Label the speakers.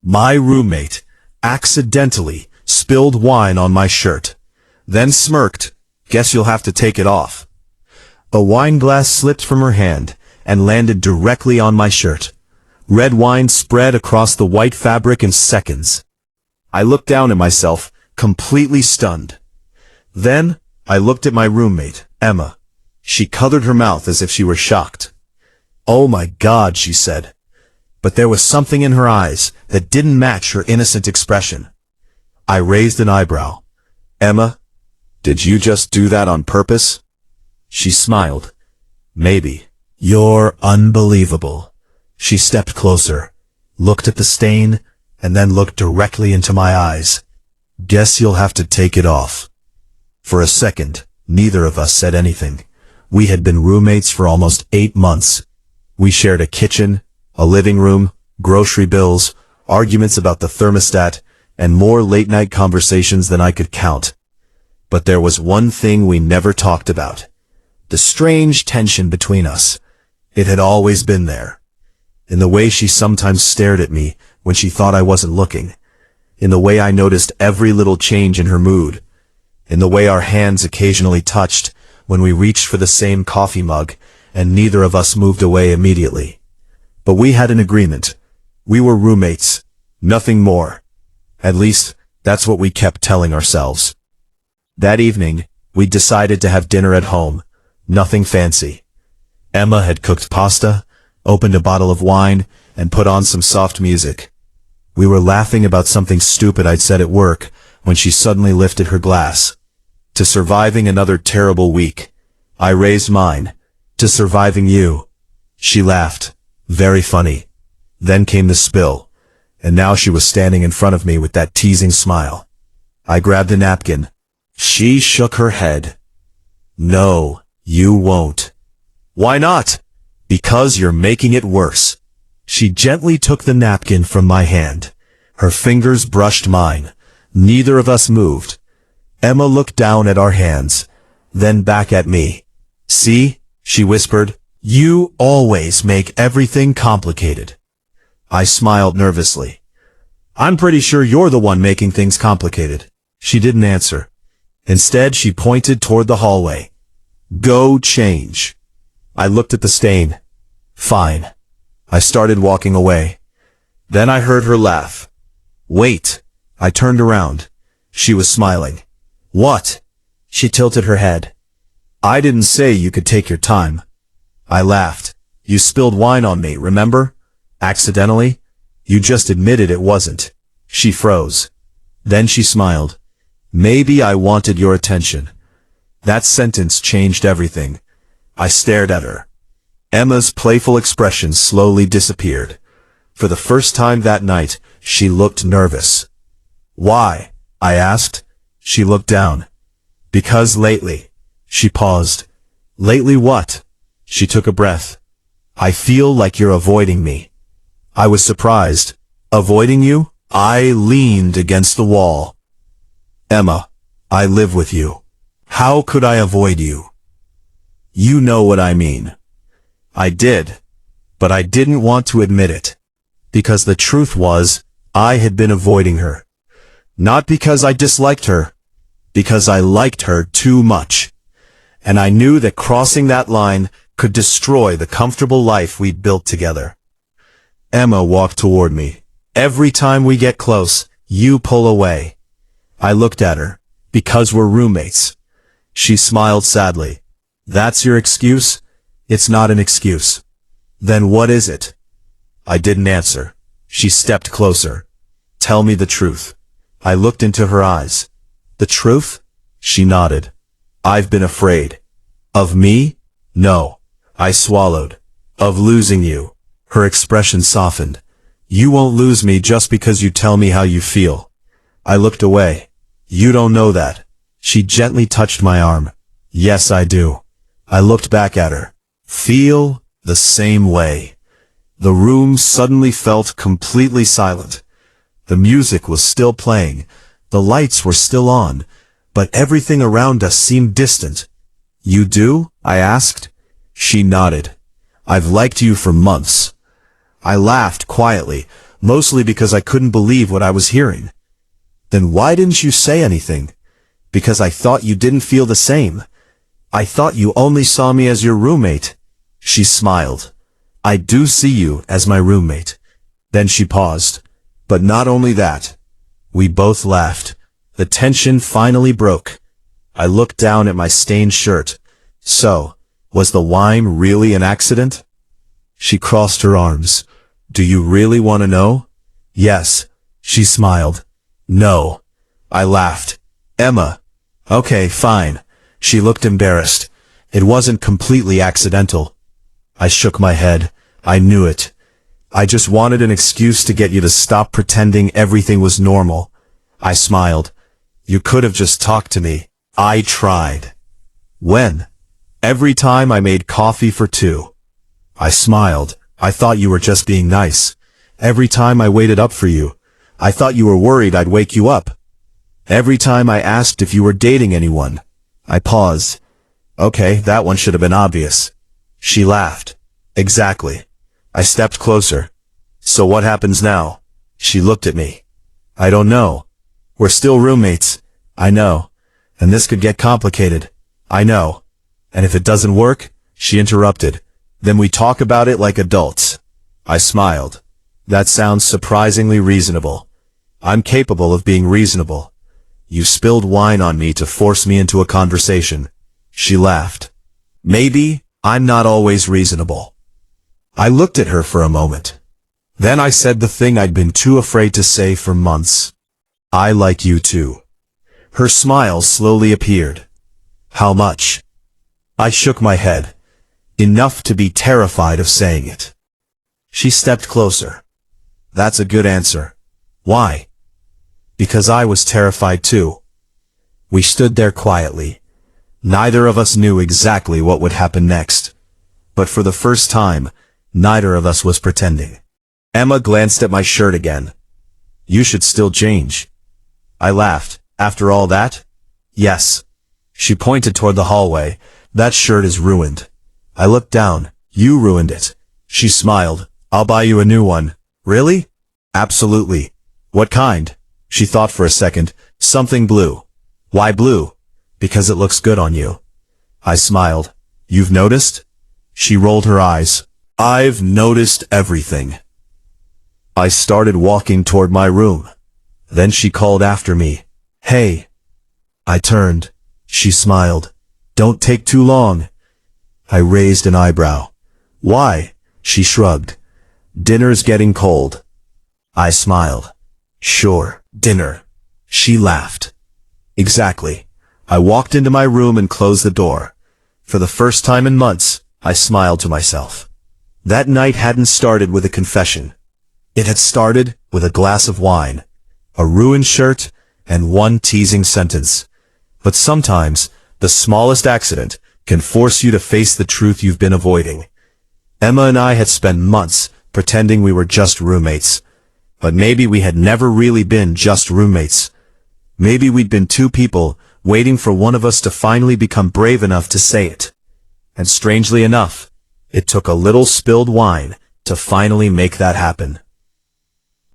Speaker 1: My roommate accidentally spilled wine on my shirt, then smirked. Guess you'll have to take it off. A wine glass slipped from her hand and landed directly on my shirt. Red wine spread across the white fabric in seconds. I looked down at myself, completely stunned. Then, I looked at my roommate, Emma. She covered her mouth as if she were shocked. "Oh my God," she said. But there was something in her eyes that didn't match her innocent expression. I raised an eyebrow. "Emma, did you just do that on purpose?" She smiled. "Maybe." "You're unbelievable." She stepped closer, looked at the stain, and then looked directly into my eyes. "Guess you'll have to take it off." For a second, neither of us said anything. We had been roommates for almost 8 months. We shared a kitchen, a living room, grocery bills, arguments about the thermostat, and more late-night conversations than I could count. But there was one thing we never talked about. The strange tension between us. It had always been there. In the way she sometimes stared at me when she thought I wasn't looking. In the way I noticed every little change in her mood. In the way our hands occasionally touched when we reached for the same coffee mug, and neither of us moved away immediately. But we had an agreement. We were roommates. Nothing more. At least, that's what we kept telling ourselves. That evening, we decided to have dinner at home. Nothing fancy. Emma had cooked pasta, opened a bottle of wine, and put on some soft music. We were laughing about something stupid I'd said at work when she suddenly lifted her glass. "To surviving another terrible week." I raised mine. "To surviving you." She laughed. Very funny. Then came the spill, and now she was standing in front of me with that teasing smile. I grabbed a napkin. She shook her head. "No, you won't." "Why not?" "Because you're making it worse." She gently took the napkin from my hand. Her fingers brushed mine. Neither of us moved. Emma looked down at our hands, then back at me. "See," she whispered, "you always make everything complicated." I smiled nervously. "I'm pretty sure you're the one making things complicated." She didn't answer. Instead, she pointed toward the hallway. "Go change." I looked at the stain. Fine. I started walking away. Then I heard her laugh. "Wait." I turned around. She was smiling. "What?" She tilted her head. "I didn't say you could take your time." I laughed. "You spilled wine on me, remember? Accidentally? You just admitted it wasn't." She froze. Then she smiled. "Maybe I wanted your attention." That sentence changed everything. I stared at her. Emma's playful expression slowly disappeared. For the first time that night, she looked nervous. "Why?" I asked. She looked down. "Because lately." She paused. "Lately what?" She took a breath. "I feel like you're avoiding me." I was surprised. "Avoiding you?" I leaned against the wall. "Emma, I live with you. How could I avoid you?" "You know what I mean." I did, but I didn't want to admit it. Because the truth was, I had been avoiding her. Not because I disliked her, because I liked her too much. And I knew that crossing that line could destroy the comfortable life we'd built together. Emma walked toward me. "Every time we get close, you pull away." I looked at her. "Because we're roommates." She smiled sadly. "That's your excuse?" "It's not an excuse." "Then what is it?" I didn't answer. She stepped closer. "Tell me the truth." I looked into her eyes. "The truth?" She nodded. "I've been afraid." "Of me?" "No." I swallowed. "Of losing you." Her expression softened. "You won't lose me just because you tell me how you feel." I looked away. "You don't know that." She gently touched my arm. "Yes, I do." I looked back at her. "Feel the same way." The room suddenly felt completely silent. The music was still playing. The lights were still on, but everything around us seemed distant. "You do?" I asked. She nodded. "I've liked you for months." I laughed quietly, mostly because I couldn't believe what I was hearing. Then why didn't you say anything? Because I thought you didn't feel the same. I thought you only saw me as your roommate. She smiled. I do see you as my roommate. Then she paused. But not only that. We both laughed. The tension finally broke. I looked down at my stained shirt. So, was the wine really an accident? She crossed her arms. Do you really want to know? Yes. She smiled. No. I laughed. Emma. Okay, fine. She looked embarrassed. It wasn't completely accidental. I shook my head. I knew it. I just wanted an excuse to get you to stop pretending everything was normal. I smiled. You could have just talked to me. I tried. When? Every time I made coffee for two. I smiled. I thought you were just being nice. Every time I waited up for you. I thought you were worried I'd wake you up. Every time I asked if you were dating anyone. I paused. Okay, that one should have been obvious. She laughed. Exactly. I stepped closer. So what happens now? She looked at me. I don't know. We're still roommates. I know. And this could get complicated. I know. And if it doesn't work, she interrupted, then we talk about it like adults. I smiled. That sounds surprisingly reasonable. I'm capable of being reasonable. You spilled wine on me to force me into a conversation. She laughed. Maybe I'm not always reasonable. I looked at her for a moment. Then I said the thing I'd been too afraid to say for months. I like you too. Her smile slowly appeared. How much? I shook my head. Enough to be terrified of saying it. She stepped closer. That's a good answer. Why? Because I was terrified too. We stood there quietly. Neither of us knew exactly what would happen next. But for the first time, neither of us was pretending. Emma glanced at my shirt again. You should still change. I laughed. After all that? Yes. She pointed toward the hallway. That shirt is ruined. I looked down. You ruined it. She smiled. I'll buy you a new one. Really? Absolutely. What kind? She thought for a second. Something blue. Why blue? Because it looks good on you. I smiled. You've noticed? She rolled her eyes. I've noticed everything. I started walking toward my room. Then she called after me. Hey. I turned. She smiled. Don't take too long. I raised an eyebrow. Why? She shrugged. Dinner's getting cold. I smiled. Sure, dinner. She laughed. Exactly. I walked into my room and closed the door. For the first time in months, I smiled to myself. That night hadn't started with a confession. It had started with a glass of wine, a ruined shirt, and one teasing sentence. But sometimes, the smallest accident can force you to face the truth you've been avoiding. Emma and I had spent months pretending we were just roommates. But maybe we had never really been just roommates. Maybe we'd been two people waiting for one of us to finally become brave enough to say it. And strangely enough, it took a little spilled wine to finally make that happen.